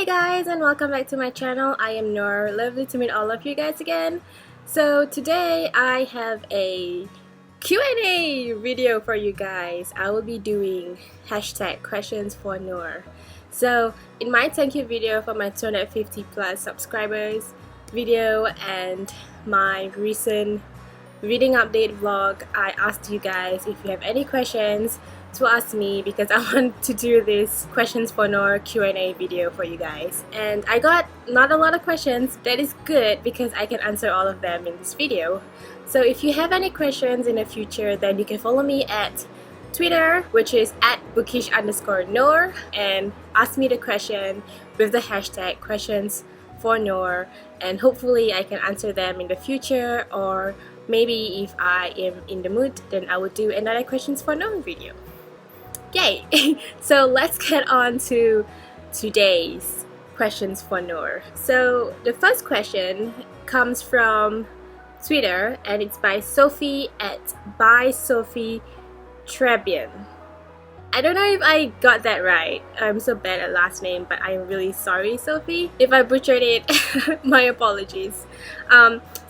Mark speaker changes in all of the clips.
Speaker 1: Hey guys, and welcome back to my channel. I am Noor. Lovely to meet all of you guys again. So today I have a Q&A video for you guys. I will be doing hashtag questions for Noor. So in my thank you video for my 250 plus subscribers video and my recent reading update vlog, I asked you guys if you have any questions to ask me because I want to do this questions for Noor Q&A video for you guys, and I got not a lot of questions. That is good because I can answer all of them in this video. So if you have any questions in the future, then you can follow me at Twitter, which is at bookish_Noor, and ask me the question with the hashtag questions for Noor, and hopefully I can answer them in the future, or maybe if I am in the mood, then I will do another questions for Noor video. Yay! So let's get on to today's questions for Noor. So the first question comes from Twitter, and it's by Sophie at @bySophieTrebian. I don't know if I got that right. I'm so bad at last name, but I'm really sorry, Sophie. If I butchered it, my apologies.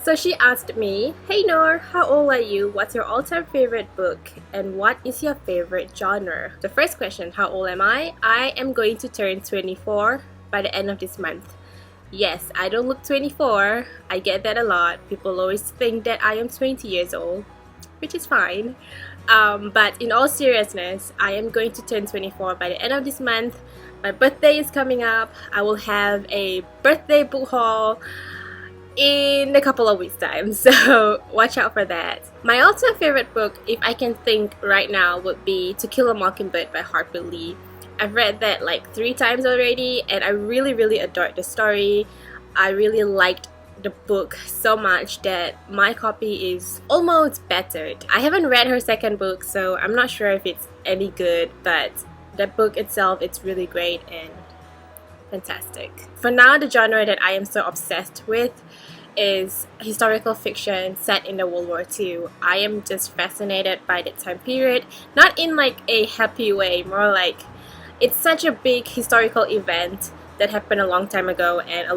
Speaker 1: So she asked me, "Hey Noor, how old are you? What's your all-time favorite book? And what is your favorite genre?" The first question, how old am I? I am going to turn 24 by the end of this month. Yes, I don't look 24. I get that a lot. People always think that I am 20 years old, which is fine. But in all seriousness, I am going to turn 24 by the end of this month. My birthday is coming up. I will have a birthday book haul in a couple of weeks time, so watch out for that. My all-time favorite book, if I can think right now, would be To Kill a Mockingbird by Harper Lee. I've read that like 3 times already, and I really adored the story. I really liked the book so much that my copy is almost battered. I haven't read her second book, so I'm not sure if it's any good, but the book itself, it's really great and fantastic. For now, the genre that I am so obsessed with is historical fiction set in the World War II. I am just fascinated by that time period, not in like a happy way, more like it's such a big historical event that happened a long time ago, and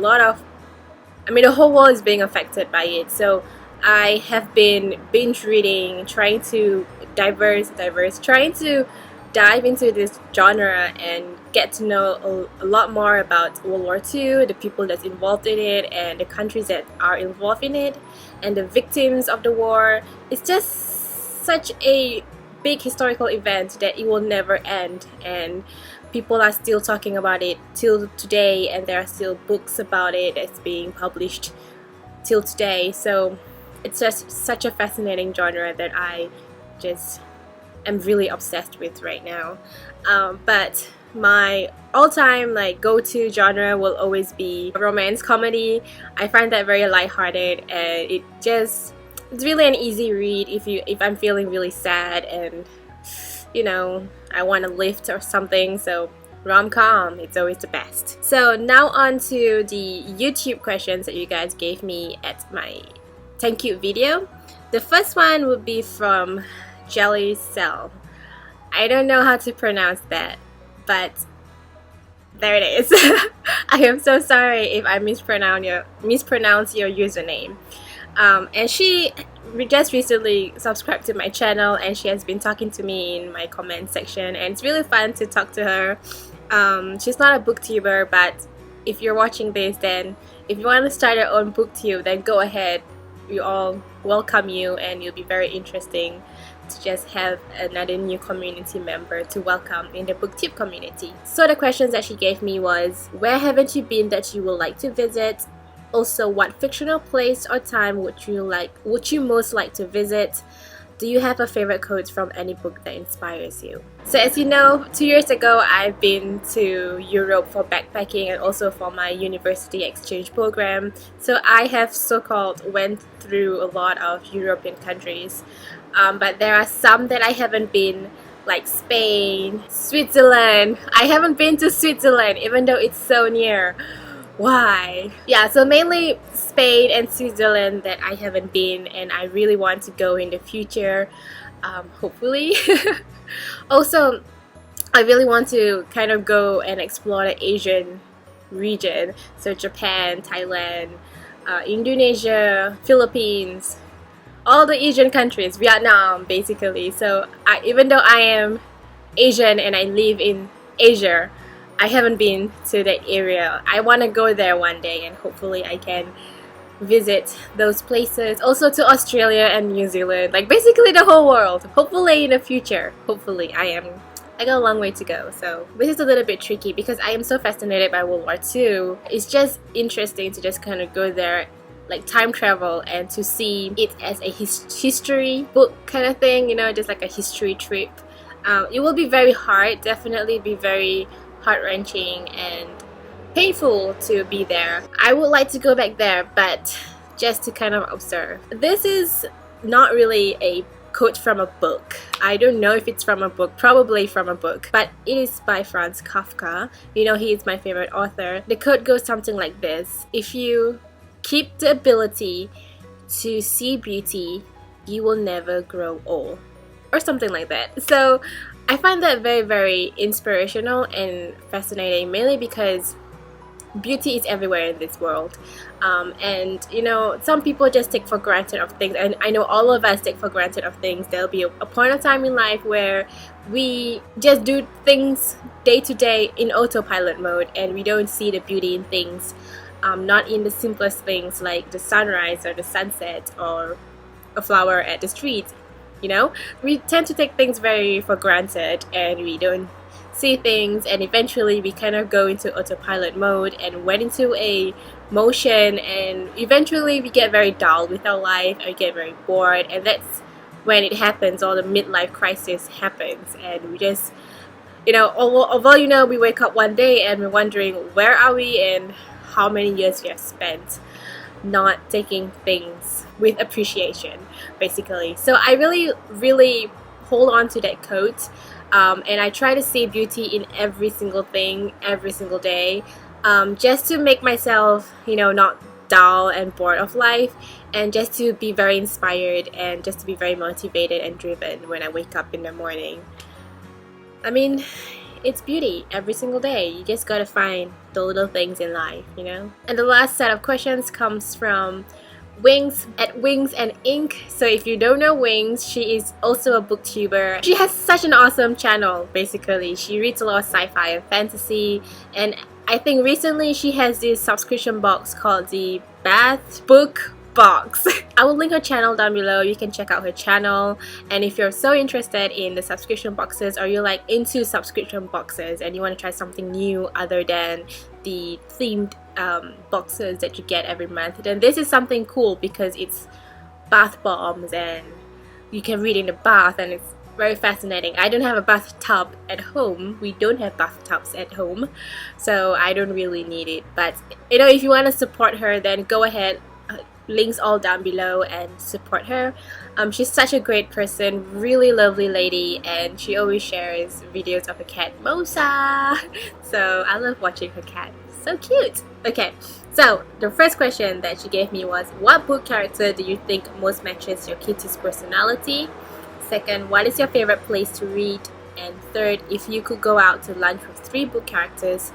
Speaker 1: the whole world is being affected by it. So I have been binge reading, trying to trying to dive into this genre and get to know a lot more about World War II, the people that's involved in it, and the countries that are involved in it, and the victims of the war. It's just such a big historical event that it will never end, and people are still talking about it till today, and there are still books about it that's being published till today. So it's just such a fascinating genre that I just am really obsessed with right now. But my all-time go-to genre will always be romance comedy. I find that very lighthearted, and it's really an easy read if I'm feeling really sad and I want to lift or something. So rom-com, it's always the best. So now on to the YouTube questions that you guys gave me at my thank you video. The first one would be from Jelly Cell. I don't know how to pronounce that, but there it is. I am so sorry if I mispronounce your username. And she just recently subscribed to my channel, and she has been talking to me in my comment section, and it's really fun to talk to her. She's not a booktuber, but if you're watching this, then if you want to start your own booktube, then go ahead. We all welcome you, and it'll be very interesting to just have another new community member to welcome in the booktube community. So the questions that she gave me was, where haven't you been that you would like to visit? Also, what fictional place or time would you most like to visit? Do you have a favorite quote from any book that inspires you? So as you know, 2 years ago I've been to Europe for backpacking and also for my university exchange program. So I have so-called went through a lot of European countries, but there are some that I haven't been, like Spain, Switzerland. I haven't been to Switzerland even though it's so near. Why? Yeah, so mainly Spain and Switzerland that I haven't been, and I really want to go in the future, hopefully. Also, I really want to kind of go and explore the Asian region. So Japan, Thailand, Indonesia, Philippines, all the Asian countries, Vietnam basically. So even though I am Asian and I live in Asia, I haven't been to that area. I want to go there one day, and hopefully I can visit those places. Also to Australia and New Zealand, like basically the whole world. Hopefully in the future. Hopefully I got a long way to go. So this is a little bit tricky because I am so fascinated by World War II. It's just interesting to just kind of go there, like time travel, and to see it as a history book kind of thing, you know, just like a history trip. It will be very hard, definitely be very heart-wrenching and painful to be there. I would like to go back there, but just to kind of observe. This is not really a quote from a book. I don't know if it's from a book, probably from a book, but it is by Franz Kafka. You know, he is my favorite author. The quote goes something like this: if you keep the ability to see beauty, you will never grow old, or something like that. So I find that very, very inspirational and fascinating, mainly because beauty is everywhere in this world, and you know, some people just take for granted of things, and I know all of us take for granted of things. There'll be a point of time in life where we just do things day to day in autopilot mode, and we don't see the beauty in things, not in the simplest things like the sunrise or the sunset or a flower at the street. You know, we tend to take things very for granted, and we don't see things, and eventually we kind of go into autopilot mode and went into a motion, and eventually we get very dull with our life and get very bored, and that's when it happens. All the midlife crisis happens, and we just, you know, although you know, we wake up one day and we're wondering where are we and how many years we have spent not taking things with appreciation, basically. So I really hold on to that quote. And I try to see beauty in every single thing, every single day, just to make myself, you know, not dull and bored of life, and just to be very inspired and just to be very motivated and driven when I wake up in the morning. I mean, it's beauty every single day. You just gotta find the little things in life, you know? And the last set of questions comes from Wings at Wings and Ink. So if you don't know Wings, she is also a booktuber. She has such an awesome channel, basically. She reads a lot of sci-fi and fantasy, and I think recently she has this subscription box called the Bath Book Box. I will link her channel down below. You can check out her channel, and if you're so interested in the subscription boxes, or you're like into subscription boxes and you want to try something new other than the themed boxes that you get every month, then this is something cool because it's bath bombs and you can read in the bath, and it's very fascinating. I don't have a bathtub at home. We don't have bathtubs at home, so I don't really need it. But you know, if you want to support her, then go ahead. Links all down below, and support her. She's such a great person, really lovely lady, and she always shares videos of her cat Mosa. So I love watching her cat. So cute. Okay, so the first question that she gave me was, what book character do you think most matches your kitty's personality? Second, what is your favorite place to read? And third, if you could go out to lunch with 3 book characters,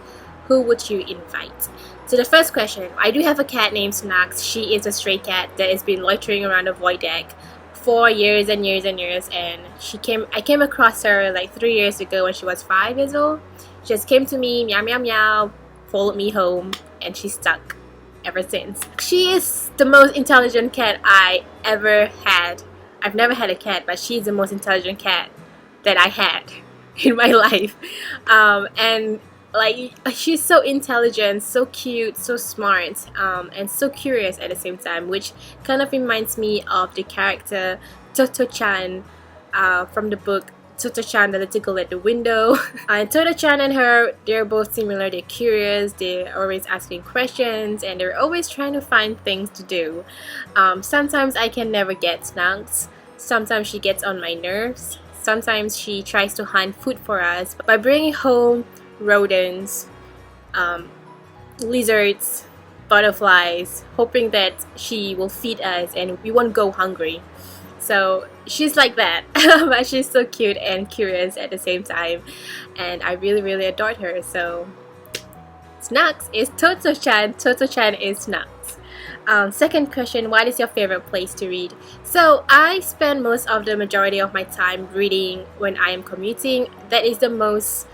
Speaker 1: who would you invite? So the first question, I do have a cat named Snacks. She is a stray cat that has been loitering around the void deck for years and years and years, and I came across her like 3 years ago when she was 5 years old. She just came to me, meow meow meow, followed me home, and she's stuck ever since. She is the most intelligent cat I ever had. I've never had a cat, but she's the most intelligent cat that I had in my life. And like, she's so intelligent, so cute, so smart, and so curious at the same time, which kind of reminds me of the character Toto-chan from the book Toto-chan, the little girl at the window. And Toto-chan and her, they're both similar. They're curious, they're always asking questions, and they're always trying to find things to do. Sometimes I can never get Snacks. Sometimes she gets on my nerves. Sometimes she tries to hunt food for us by bringing home rodents, lizards, butterflies, hoping that she will feed us and we won't go hungry. So she's like that, but she's so cute and curious at the same time, and I really adored her. So snacks is Toto-chan. Toto-chan is snacks. Second question, what is your favorite place to read? So I spend most of the majority of my time reading when I am commuting. That is the most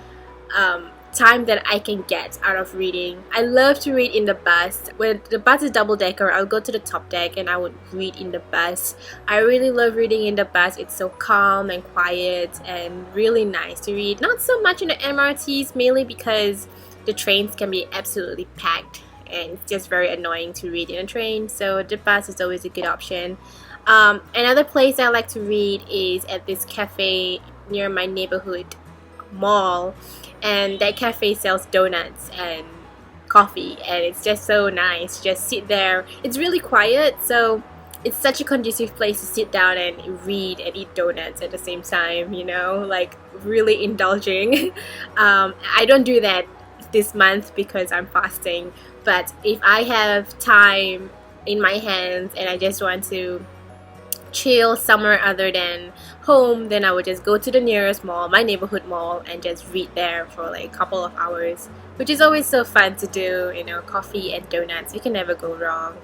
Speaker 1: time that I can get out of reading. I love to read in the bus. When the bus is double decker, I'll go to the top deck and I would read in the bus. I really love reading in the bus. It's so calm and quiet and really nice to read. Not so much in the MRTs, mainly because the trains can be absolutely packed and it's just very annoying to read in a train, so the bus is always a good option. Another place I like to read is at this cafe near my neighborhood mall, and that cafe sells donuts and coffee, and it's just so nice. Just sit there. It's really quiet, so it's such a conducive place to sit down and read and eat donuts at the same time, you know, like really indulging. I don't do that this month because I'm fasting, but if I have time in my hands and I just want to chill somewhere other than home, then I would just go to the nearest mall, my neighborhood mall, and just read there for like a couple of hours, which is always so fun to do, you know, coffee and donuts, you can never go wrong.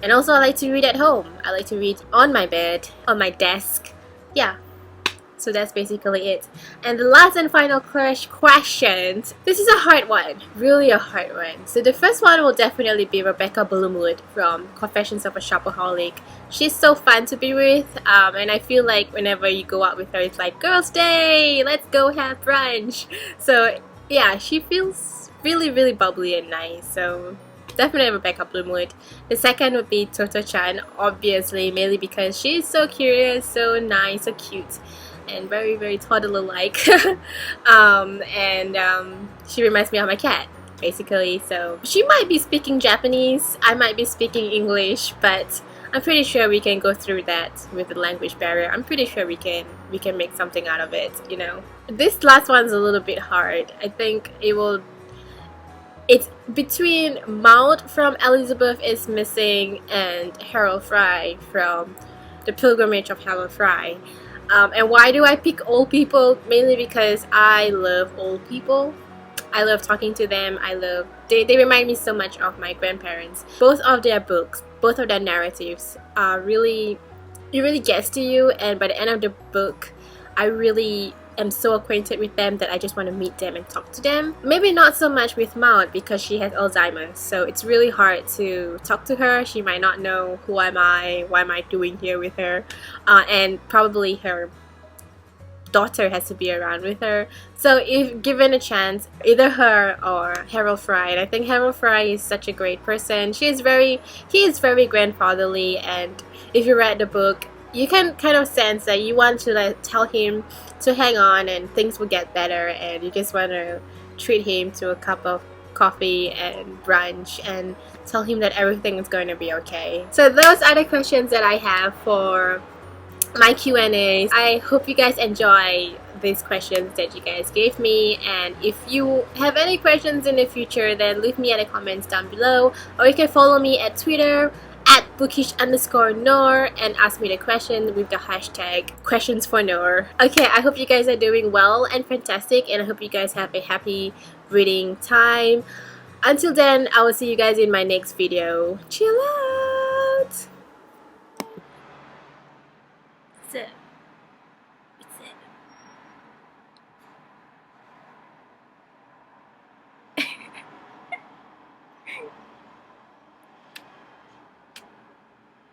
Speaker 1: And also I like to read at home. I like to read on my bed, on my desk. Yeah, so that's basically it. And the last and final question. This is a hard one, really a hard one. So the first one will definitely be Rebecca Bloomwood from Confessions of a Shopaholic. She's so fun to be with, and I feel like whenever you go out with her, it's like girls' day, let's go have brunch. So yeah, she feels really, really bubbly and nice. So definitely Rebecca Bloomwood. The second would be Toto-chan, obviously, mainly because she's so curious, so nice, so cute, and very, very toddler-like. She reminds me of my cat, basically. So she might be speaking Japanese, I might be speaking English, but I'm pretty sure we can go through that with the language barrier. I'm pretty sure we can make something out of it, you know. This last one's a little bit hard. I think it's between Maud from Elizabeth is Missing and Harold Fry from The Pilgrimage of Harold Fry. And why do I pick old people? Mainly because I love old people. I love talking to them. They remind me so much of my grandparents. Both of their books, both of their narratives are really, it really gets to you, and by the end of the book I really am so acquainted with them that I just want to meet them and talk to them. Maybe not so much with Maud because she has Alzheimer's, so it's really hard to talk to her. She might not know who am I, why am I doing here with her, and probably her daughter has to be around with her. So if given a chance, either her or Harold Fry. And I think Harold Fry is such a great person. He is very grandfatherly, and if you read the book, you can kind of sense that you want to like tell him to hang on and things will get better, and you just want to treat him to a cup of coffee and brunch and tell him that everything is going to be okay. So those are the questions that I have for my Q&As. I hope you guys enjoy these questions that you guys gave me, and if you have any questions in the future, then leave me in the comments down below, or you can follow me at Twitter at bookish_nur and ask me the question with the hashtag questionsfornur. Okay, I hope you guys are doing well and fantastic, and I hope you guys have a happy reading time. Until then, I will see you guys in my next video. Chill out! That's it.